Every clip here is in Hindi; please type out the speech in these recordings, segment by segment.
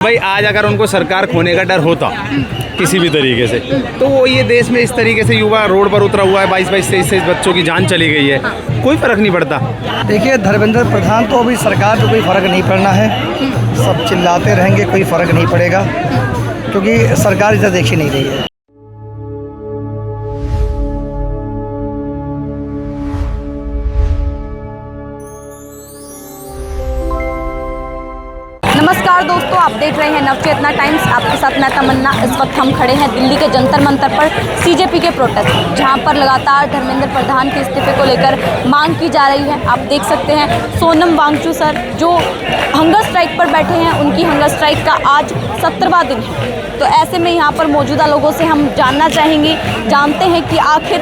भाई आज अगर उनको सरकार खोने का डर होता किसी भी तरीके से तो वो ये देश में इस तरीके से युवा रोड पर उतरा हुआ है, 22-23 बच्चों की जान चली गई है, कोई फर्क नहीं पड़ता। देखिए धर्मेंद्र प्रधान तो अभी सरकार को कोई फ़र्क नहीं पड़ना है, सब चिल्लाते रहेंगे, कोई फ़र्क नहीं पड़ेगा क्योंकि सरकार इधर देख ही नहीं रही है। नमस्कार दोस्तों, आप देख रहे हैं नवचेतना टाइम्स। आपके साथ मैं तमन्ना। इस वक्त हम खड़े हैं दिल्ली के जंतर मंतर पर सीजेपी के प्रोटेस्ट, जहां पर लगातार धर्मेंद्र प्रधान के इस्तीफे को लेकर मांग की जा रही है। आप देख सकते हैं सोनम वांगचुक सर जो हंगर स्ट्राइक पर बैठे हैं, उनकी हंगर स्ट्राइक का आज 17वां दिन है। तो ऐसे में यहाँ पर मौजूदा लोगों से हम जानते हैं कि आखिर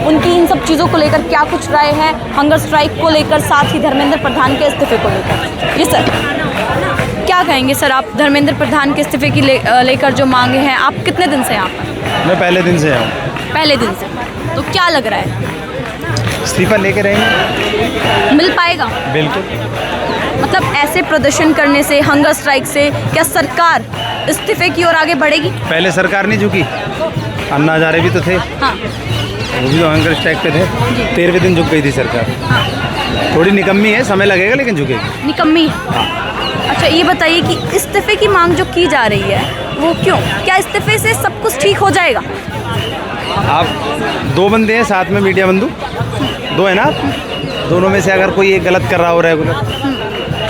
उनकी इन सब चीज़ों को लेकर क्या कुछ राय है, हंगर स्ट्राइक को लेकर, साथ ही धर्मेंद्र प्रधान के इस्तीफे को लेकर। जी सर, क्या कहेंगे सर आप धर्मेंद्र प्रधान के इस्तीफे की लेकर जो मांगे हैं? आप कितने दिन से यहाँ पर? मैं पहले दिन से आऊँ। पहले दिन से, तो क्या लग रहा है इस्तीफा लेके रहेंगे? मिल पाएगा? बिल्कुल। मतलब ऐसे प्रदर्शन करने से, हंगर स्ट्राइक से क्या सरकार इस्तीफे की ओर आगे बढ़ेगी? पहले सरकार नहीं झुकी, अन्ना हजारे भी तो थे। हाँ, वो भी तो हंगर स्ट्राइक पे थे। 13वें दिन झुक गई थी सरकार। हाँ। थोड़ी निकम्मी है, समय लगेगा लेकिन झुकेगी। निकम्मी? हाँ। अच्छा, ये बताइए कि इस्तीफे की मांग जो की जा रही है वो क्यों? क्या इस्तीफे से सब कुछ ठीक हो जाएगा? आप दो बंदे हैं साथ में, मीडिया बंधु दो है ना, दोनों में से अगर कोई एक गलत कर रहा हो रेगुलर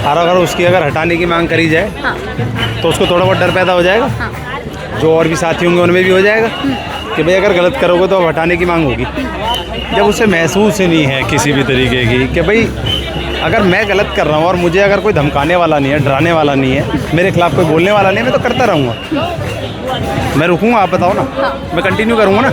और अगर उसकी हटाने की मांग करी जाए हाँ। तो उसको थोड़ा बहुत डर पैदा हो जाएगा। हाँ। जो और भी साथी होंगे उनमें भी हो जाएगा कि भाई अगर गलत करोगे तो अब हटाने की मांग होगी। जब उसे महसूस ही नहीं है किसी भी तरीके की कि भाई अगर मैं गलत कर रहा हूँ और मुझे अगर कोई धमकाने वाला नहीं है, डराने वाला नहीं है, मेरे खिलाफ कोई बोलने वाला नहीं है, मैं तो करता रहूँगा। मैं रुकूँगा? आप बताओ ना। मैं कंटिन्यू करूँगा ना।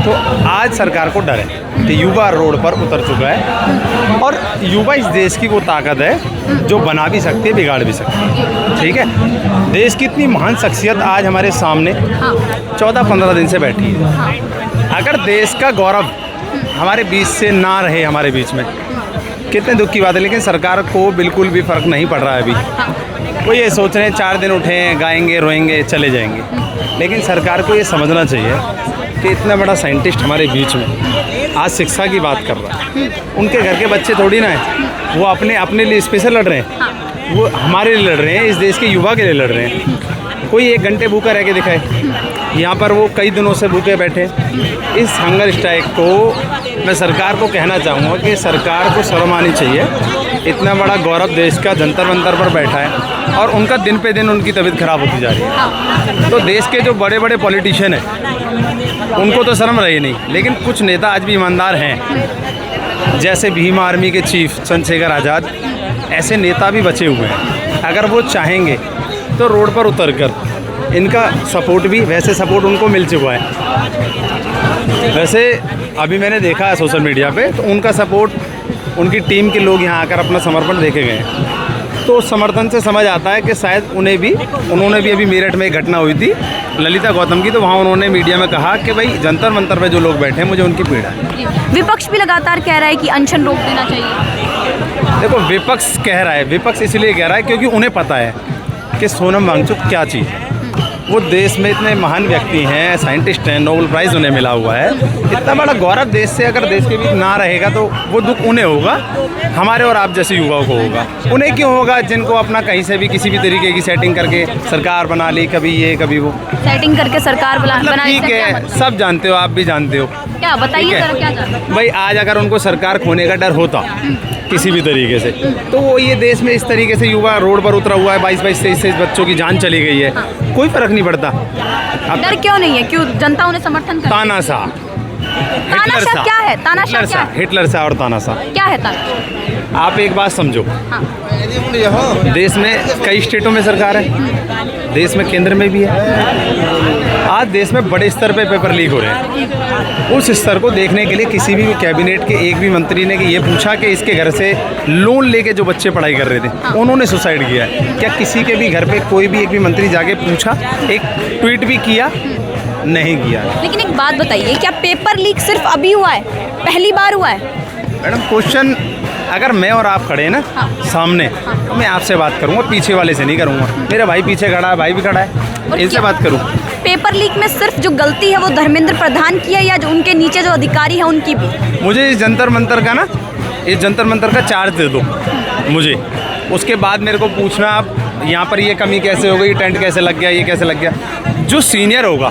तो आज सरकार को डर है कि युवा रोड पर उतर चुका है और युवा इस देश की वो ताकत है जो बना भी सकती है, बिगाड़ भी सकती है। ठीक है, देश की इतनी महान शख्सियत आज हमारे सामने 14-15 दिन से बैठी है। अगर देश का गौरव हमारे बीच से ना रहे, हमारे बीच में, कितने दुख की बात है। लेकिन सरकार को बिल्कुल भी फ़र्क नहीं पड़ रहा है अभी। वो ये सोच रहे हैं 4 दिन उठें, गाएंगे, रोएंगे, चले जाएंगे। लेकिन सरकार को ये समझना चाहिए कि इतना बड़ा साइंटिस्ट हमारे बीच में आज शिक्षा की बात कर रहा है। उनके घर के बच्चे थोड़ी ना हैं, वो अपने लिए स्पेशल लड़ रहे हैं, वो हमारे लिए लड़ रहे हैं, इस देश के युवा के लिए लड़ रहे हैं। कोई 1 घंटे भूखा रह के दिखाए, यहाँ पर वो कई दिनों से भूखे बैठे। इस हंगर स्ट्राइक को मैं सरकार को कहना चाहूँगा कि सरकार को शर्म आनी चाहिए। इतना बड़ा गौरव देश का जंतर मंतर पर बैठा है और उनका दिन पे दिन उनकी तबीयत खराब होती जा रही है। तो देश के जो बड़े बड़े पॉलिटिशियन हैं उनको तो शर्म रही नहीं, लेकिन कुछ नेता आज भी ईमानदार हैं, जैसे भीम आर्मी के चीफ चंद्रशेखर आज़ाद, ऐसे नेता भी बचे हुए हैं। अगर वो चाहेंगे तो रोड पर उतर कर इनका सपोर्ट भी, वैसे सपोर्ट उनको मिल चुका है। वैसे अभी मैंने देखा है सोशल मीडिया पे, तो उनका सपोर्ट, उनकी टीम के लोग यहाँ आकर अपना समर्पण देखे गए हैं। तो उस समर्थन से समझ आता है कि शायद उन्होंने भी अभी मेरठ में एक घटना हुई थी ललिता गौतम की, तो वहाँ उन्होंने मीडिया में कहा कि भाई जंतर मंतर पे जो लोग बैठे हैं मुझे उनकी पीड़ा है। विपक्ष भी लगातार कह रहा है कि अनशन रोक देना चाहिए। देखो, विपक्ष कह रहा है, विपक्ष इसलिए कह रहा है क्योंकि उन्हें पता है कि सोनम वांगचुक क्या चीज़ है। वो देश में इतने महान व्यक्ति हैं, साइंटिस्ट हैं, नोबेल प्राइज़ उन्हें मिला हुआ है। इतना बड़ा गौरव देश से अगर देश के बीच ना रहेगा तो वो दुख उन्हें होगा, हमारे और आप जैसे युवाओं को होगा। उन्हें क्यों होगा जिनको अपना कहीं से भी किसी भी तरीके की सेटिंग करके सरकार बना ली, कभी ये कभी वो सेटिंग करके सरकार बनाई। ठीक है, सब जानते हो, आप भी जानते हो। क्या बताइए जरा, क्या जानते हो? भाई आज अगर उनको सरकार खोने का डर होता किसी भी तरीके से तो वो ये देश में इस तरीके से युवा रोड पर उतरा हुआ है, 22-23 बच्चों की जान चली गई है, कोई फर्क नहीं पड़ता। डर क्यों नहीं है? क्यों जनता उन्हें समर्थन कर? तानाशाह क्या है? तानाशाह क्या है? हिटलर शाह और तानाशाह क्या है तानाशाह? आप एक बात समझो, देश में कई स्टेटों में सरकार है, देश में केंद्र में भी है। आज देश में बड़े स्तर पे पेपर लीक हो रहे हैं। उस स्तर को देखने के लिए किसी भी कैबिनेट के एक भी मंत्री ने ये पूछा कि इसके घर से लोन लेके जो बच्चे पढ़ाई कर रहे थे उन्होंने सुसाइड किया है? क्या किसी के भी घर पे कोई भी एक भी मंत्री जाके पूछा? एक ट्वीट भी किया? नहीं किया। लेकिन एक बात बताइए, क्या पेपर लीक सिर्फ अभी हुआ है? पहली बार हुआ है? मैडम, क्वेश्चन अगर मैं और आप खड़े हैं ना सामने, तो मैं आपसे बात करूंगा, पीछे वाले से नहीं करूंगा। मेरा भाई पीछे खड़ा है, भाई भी खड़ा है, इनसे बात करूँ। पेपर लीक में सिर्फ जो गलती है वो धर्मेंद्र प्रधान की है या जो उनके नीचे जो अधिकारी है उनकी भी? मुझे इस जंतर मंतर का ना, इस जंतर मंतर का चार्ज दे दो मुझे, उसके बाद मेरे को पूछना आप यहाँ पर ये कमी कैसे हो गई, टेंट कैसे लग गया, ये कैसे लग गया। जो सीनियर होगा,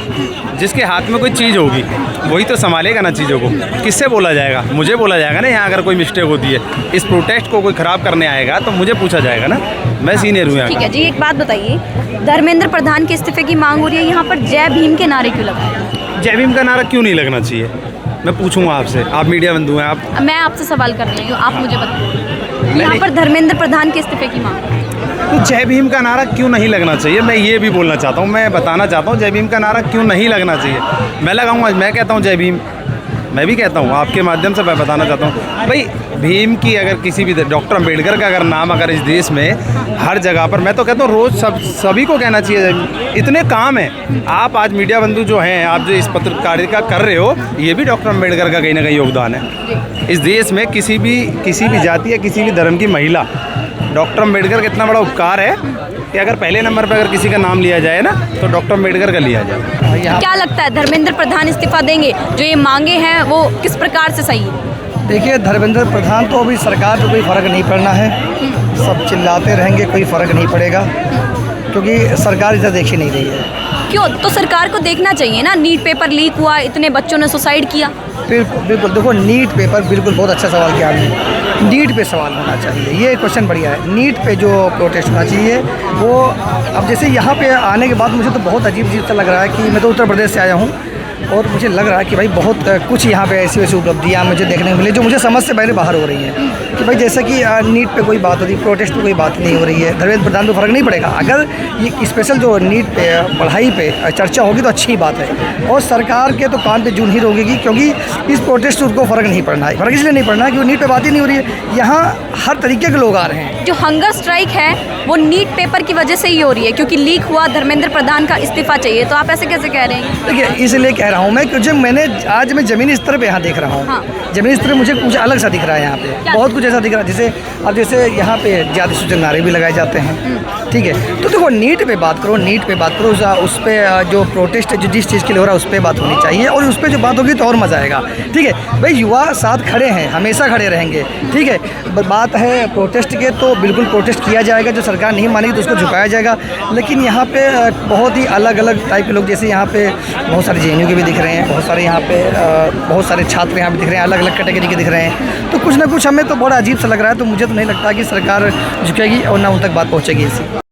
जिसके हाथ में कोई चीज़ होगी, वही तो संभालेगा ना चीज़ों को। किससे बोला जाएगा? मुझे बोला जाएगा ना। यहाँ अगर कोई मिस्टेक होती है, इस प्रोटेस्ट को कोई ख़राब करने आएगा तो मुझे पूछा जाएगा ना। मैं सीनियर हूँ यहाँ। ठीक है जी, एक बात बताइए, धर्मेंद्र प्रधान के इस्तीफे की मांग हो रही है, यहाँ पर जय भीम के नारे क्यों लगाए? जय भीम का नारा क्यों नहीं लगना चाहिए? मैं पूछूंगा आपसे, आप मीडिया बंधु हैं आप। मैं आपसे सवाल कर रही हूँ, आप मुझे बताइए। यहाँ पर धर्मेंद्र प्रधान के इस्तीफे की मांग, तो जय भीम का नारा क्यों नहीं लगना चाहिए? मैं ये भी बोलना चाहता हूँ, मैं बताना चाहता हूँ, जय भीम का नारा क्यों नहीं लगना चाहिए। मैं लगाऊंगा, मैं कहता हूँ जय भीम, मैं भी कहता हूँ, आपके माध्यम से मैं बताना चाहता हूँ भाई, भीम की अगर किसी भी, डॉक्टर अम्बेडकर का अगर नाम अगर इस देश में हर जगह पर, मैं तो कहता हूँ रोज़ सभी को कहना चाहिए। इतने काम हैं। आप आज मीडिया बंधु जो हैं, आप जो इस पत्रकारिता कर रहे हो, ये भी डॉक्टर अम्बेडकर का कहीं ना कहीं योगदान है। इस देश में किसी भी जाति या किसी भी धर्म की महिला, डॉक्टर अम्बेडकर का इतना बड़ा उपकार है कि अगर पहले नंबर पर अगर किसी का नाम लिया जाए ना, तो डॉक्टर अम्बेडकर का लिया जाए। क्या लगता है धर्मेंद्र प्रधान इस्तीफा देंगे? जो ये मांगे हैं वो किस प्रकार से सही है? देखिए, धर्मेंद्र प्रधान तो अभी सरकार को कोई फ़र्क नहीं पड़ना है। सब चिल्लाते रहेंगे, कोई फ़र्क नहीं पड़ेगा, क्योंकि सरकार इधर देख ही नहीं रही है। क्यों? तो सरकार को देखना चाहिए ना, नीट पेपर लीक हुआ, इतने बच्चों ने सुसाइड किया। बिल्कुल देखो, नीट पेपर, बिल्कुल बहुत अच्छा सवाल किया आपने। नीट पे सवाल होना चाहिए, ये क्वेश्चन बढ़िया है। नीट पे जो प्रोटेस्ट होना चाहिए वो, अब जैसे यहाँ पे आने के बाद मुझे तो बहुत अजीब सा लग रहा है कि मैं तो उत्तर प्रदेश से आया हूँ, और मुझे लग रहा है कि भाई बहुत कुछ यहाँ पे ऐसी वैसी उपलब्धियाँ मुझे देखने को मिली जो मुझे समझ से पहले बाहर हो रही हैं। कि भाई जैसे कि नीट पे कोई बात हो रही, प्रोटेस्ट पे कोई बात नहीं हो रही है, धर्मेंद्र प्रधान पे फ़र्क नहीं पड़ेगा। अगर ये स्पेशल जो नीट पे पढ़ाई पे चर्चा होगी तो अच्छी बात है, और सरकार के तो कान पे जून ही रोकेगी, क्योंकि इस प्रोटेस्ट से उनको फ़र्क नहीं पड़ना है। फ़र्क इसलिए नहीं पड़ना है कि वो नीट पे बात ही नहीं हो रही है। यहाँ हर तरीके के लोग आ रहे हैं। जो हंगर स्ट्राइक है वो नीट पेपर की वजह से ही हो रही है, क्योंकि लीक हुआ, धर्मेंद्र प्रधान का इस्तीफा चाहिए। तो आप ऐसे कैसे कह रहे हैं? देखिए, इसलिए कह रहा हूँ मैं, क्योंकि आज मैं ज़मीनी स्तर पे यहाँ देख रहा हूँ। हाँ। ज़मीनी स्तर पे मुझे कुछ अलग सा दिख रहा है यहाँ पे, बहुत कुछ ऐसा दिख रहा है। जैसे यहाँ पे जाति सूचक नारे भी लगाए जाते हैं। ठीक है, तो देखो, नीट पे बात करो, उस पर जो प्रोटेस्ट जो जिस चीज़ के लिए हो रहा है उस पर बात होनी चाहिए, और उस पर जो बात होगी तो और मज़ा आएगा। ठीक है भाई, युवा साथ खड़े हैं, हमेशा खड़े रहेंगे। ठीक है, बात है प्रोटेस्ट के, तो बिल्कुल प्रोटेस्ट किया जाएगा। जो सरकार नहीं मानेगी तो उसको झुकाया जाएगा। लेकिन यहाँ पे बहुत ही अलग अलग टाइप के लोग, जैसे यहाँ पे बहुत सारे JNU के भी दिख रहे हैं, बहुत सारे यहाँ पे बहुत सारे छात्र यहाँ पे दिख रहे हैं, अलग अलग कैटेगरी के दिख रहे हैं। तो कुछ ना कुछ हमें तो बड़ा अजीब सा लग रहा है। तो मुझे तो नहीं लगता कि सरकार झुकेगी और ना उन तक बात पहुँचेगी इसी।